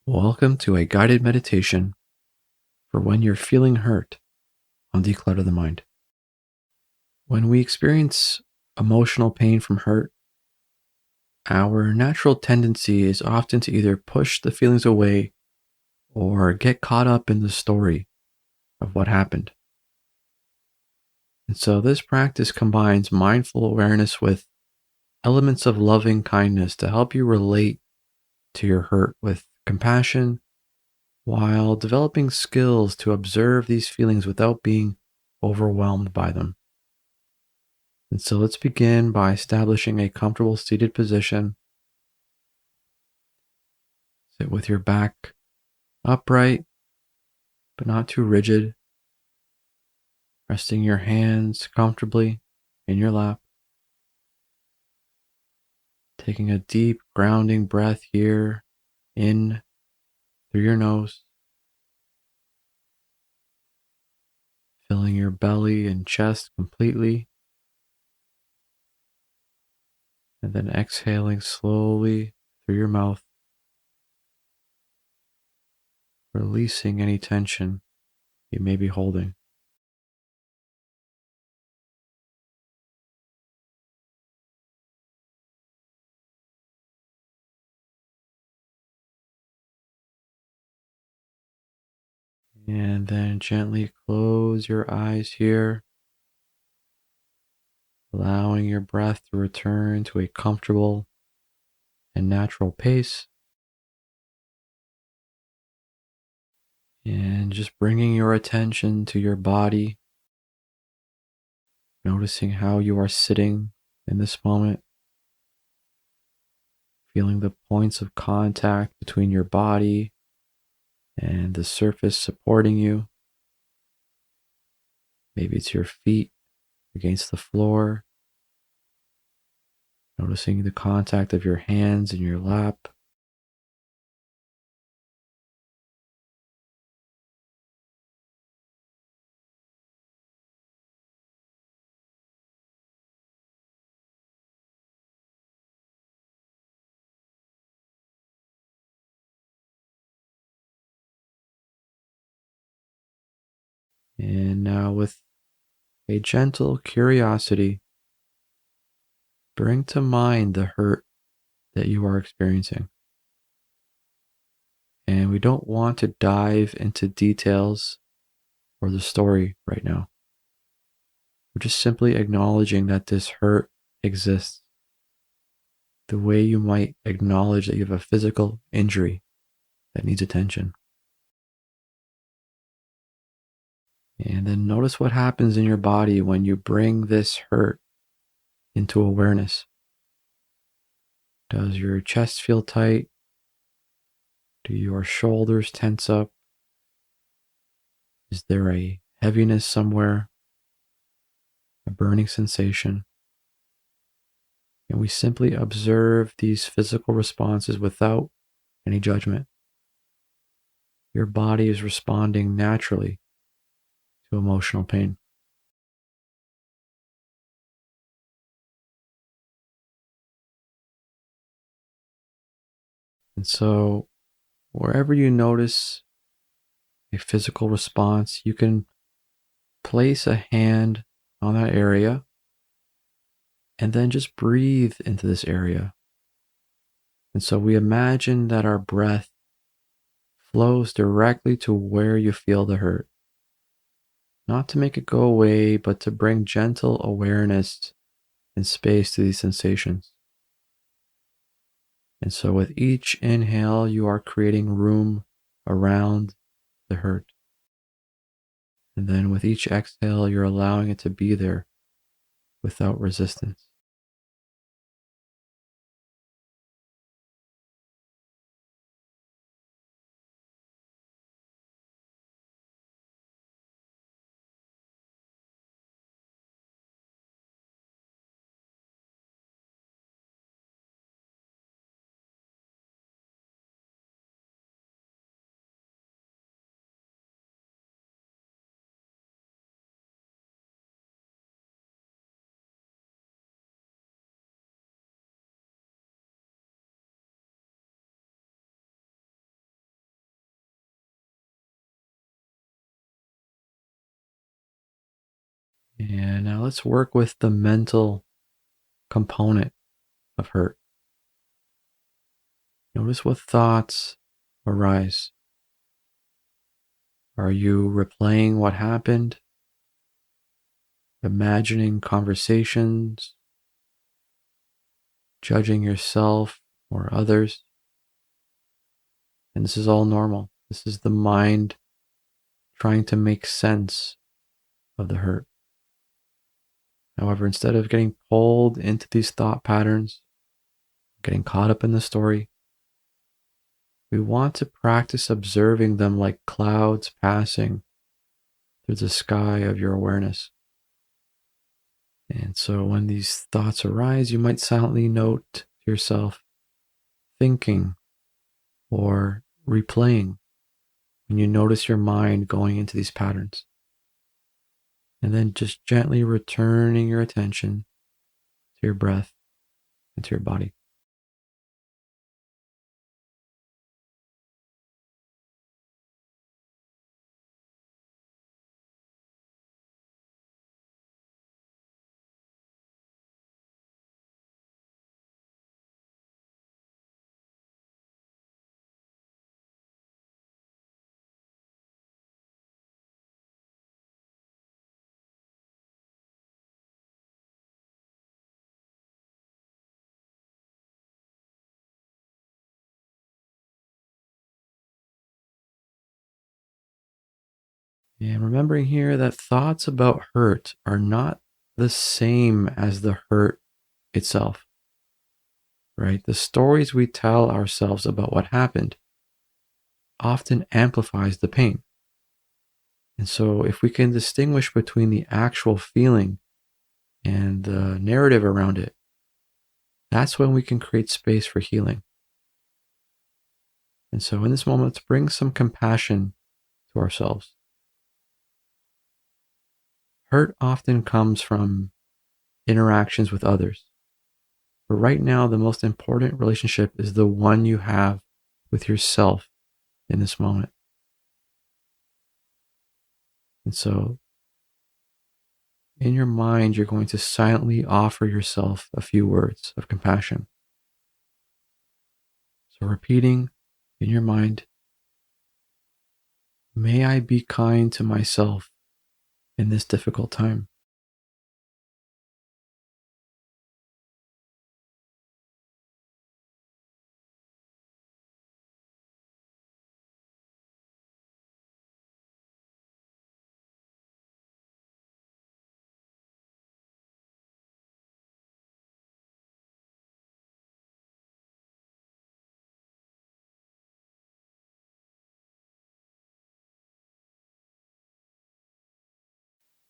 Welcome to a guided meditation for when you're feeling hurt on Declutter the Mind. When we experience emotional pain from hurt, our natural tendency is often to either push the feelings away or get caught up in the story of what happened. And so this practice combines mindful awareness with elements of loving kindness to help you relate to your hurt with compassion while developing skills to observe these feelings without being overwhelmed by them. And so let's begin by establishing a comfortable seated position. Sit with your back upright, but not too rigid, resting your hands comfortably in your lap. Taking a deep grounding breath here in through your nose, filling your belly and chest completely, and then exhaling slowly through your mouth, releasing any tension you may be holding. And then gently close your eyes here, allowing your breath to return to a comfortable and natural pace. And just bringing your attention to your body, noticing how you are sitting in this moment, feeling the points of contact between your body and the surface supporting you. Maybe it's your feet against the floor, noticing the contact of your hands in your lap. And now, with a gentle curiosity, bring to mind the hurt that you are experiencing. And we don't want to dive into details or the story right now. We're just simply acknowledging that this hurt exists, the way you might acknowledge that you have a physical injury that needs attention. And then notice what happens in your body when you bring this hurt into awareness. Does your chest feel tight? Do your shoulders tense up? Is there a heaviness somewhere? A burning sensation? And we simply observe these physical responses without any judgment. Your body is responding naturally to emotional pain. And so, wherever you notice a physical response, you can place a hand on that area and then just breathe into this area. And so, we imagine that our breath flows directly to where you feel the hurt, not to make it go away, but to bring gentle awareness and space to these sensations. And so, with each inhale, you are creating room around the hurt. And then with each exhale, you're allowing it to be there without resistance. And now let's work with the mental component of hurt. Notice what thoughts arise. Are you replaying what happened? Imagining conversations? Judging yourself or others? And this is all normal. This is the mind trying to make sense of the hurt. However, instead of getting pulled into these thought patterns, getting caught up in the story, we want to practice observing them like clouds passing through the sky of your awareness. And so when these thoughts arise, you might silently note to yourself, thinking or replaying when you notice your mind going into these patterns. And then just gently returning your attention to your breath and to your body. And remembering here that thoughts about hurt are not the same as the hurt itself, right? The stories we tell ourselves about what happened often amplifies the pain. And so if we can distinguish between the actual feeling and the narrative around it, that's when we can create space for healing. And so in this moment, let's bring some compassion to ourselves. Hurt often comes from interactions with others. But right now, the most important relationship is the one you have with yourself in this moment. And so in your mind, you're going to silently offer yourself a few words of compassion. So repeating in your mind, may I be kind to myself in this difficult time.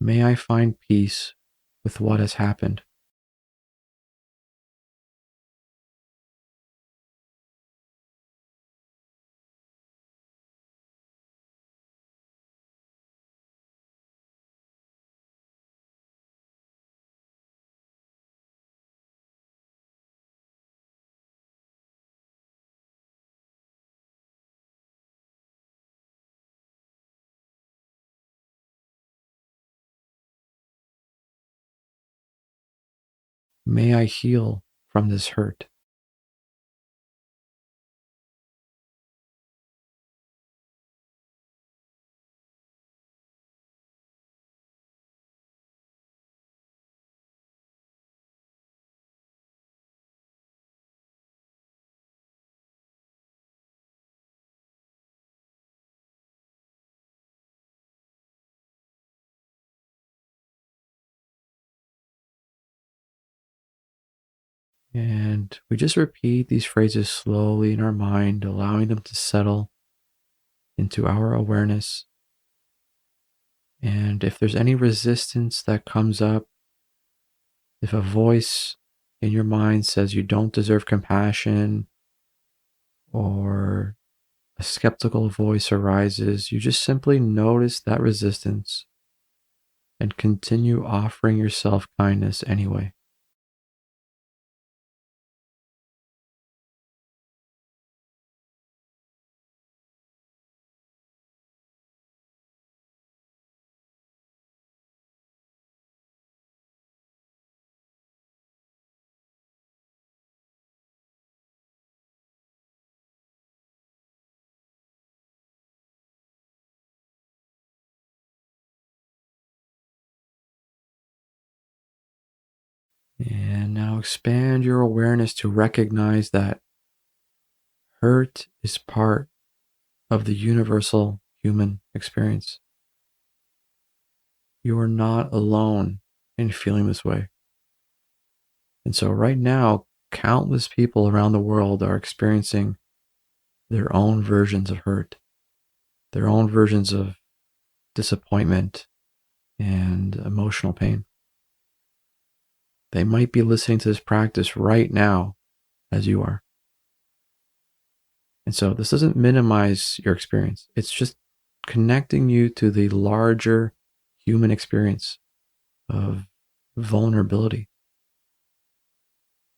May I find peace with what has happened. May I heal from this hurt. And we just repeat these phrases slowly in our mind, allowing them to settle into our awareness. And if there's any resistance that comes up, if a voice in your mind says you don't deserve compassion, or a skeptical voice arises, you just simply notice that resistance and continue offering yourself kindness anyway. Now expand your awareness to recognize that hurt is part of the universal human experience. You are not alone in feeling this way. And so, right now, countless people around the world are experiencing their own versions of hurt, their own versions of disappointment and emotional pain. They might be listening to this practice right now as you are. And so, this doesn't minimize your experience, it's just connecting you to the larger human experience of vulnerability,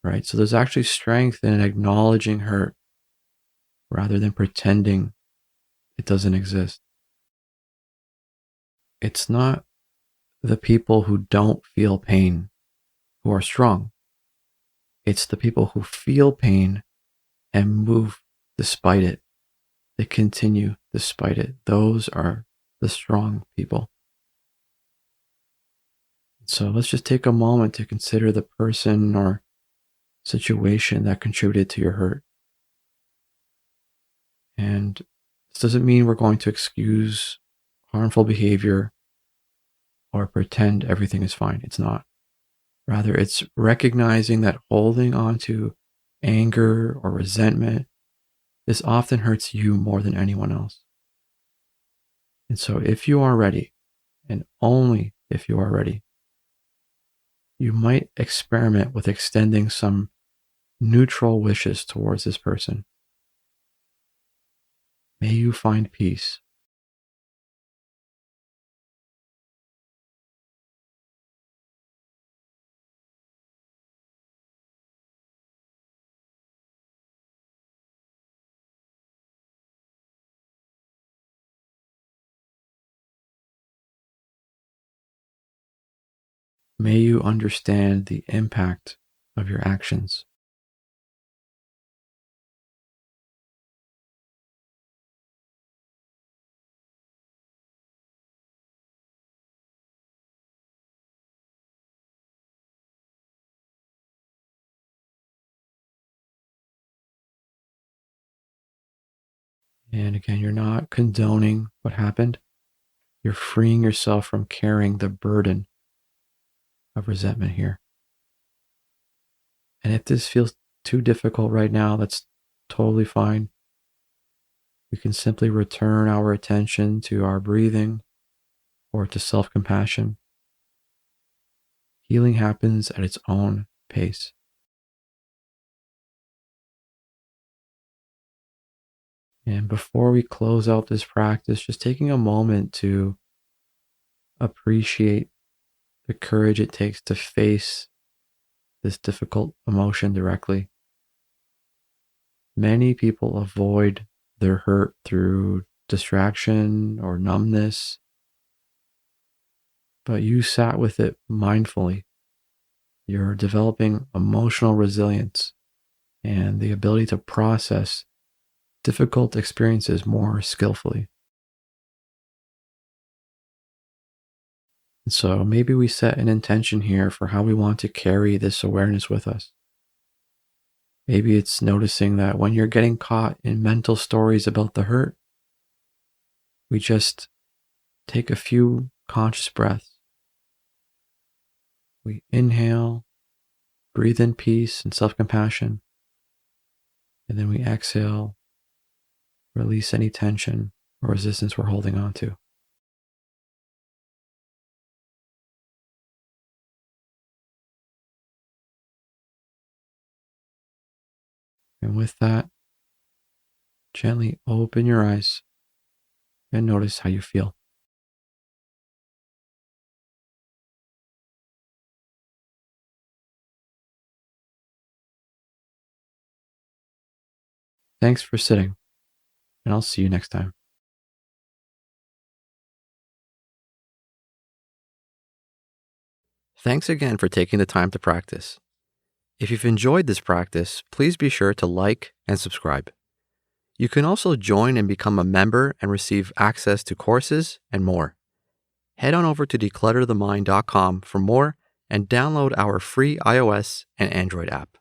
right? So, there's actually strength in acknowledging hurt rather than pretending it doesn't exist. It's not the people who don't feel pain who are strong. It's the people who feel pain and move despite it. They continue despite it. Those are the strong people. So let's just take a moment to consider the person or situation that contributed to your hurt. And this doesn't mean we're going to excuse harmful behavior or pretend everything is fine. It's not. Rather, it's recognizing that holding on to anger or resentment, this often hurts you more than anyone else. And so, if you are ready, and only if you are ready, you might experiment with extending some neutral wishes towards this person. May you find peace. May you understand the impact of your actions. And again, you're not condoning what happened. You're freeing yourself from carrying the burden of resentment here. And if this feels too difficult right now, that's totally fine. We can simply return our attention to our breathing or to self compassion. Healing happens at its own pace. And before we close out this practice, just taking a moment to appreciate the courage it takes to face this difficult emotion directly. Many people avoid their hurt through distraction or numbness, but you sat with it mindfully. You're developing emotional resilience and the ability to process difficult experiences more skillfully. And so maybe we set an intention here for how we want to carry this awareness with us. Maybe it's noticing that when you're getting caught in mental stories about the hurt, we just take a few conscious breaths. We inhale, breathe in peace and self compassion, and then we exhale, release any tension or resistance we're holding on to. And with that, gently open your eyes and notice how you feel. Thanks for sitting, and I'll see you next time. Thanks again for taking the time to practice. If you've enjoyed this practice, please be sure to like and subscribe. You can also join and become a member and receive access to courses and more. Head on over to declutterthemind.com for more and download our free iOS and Android app.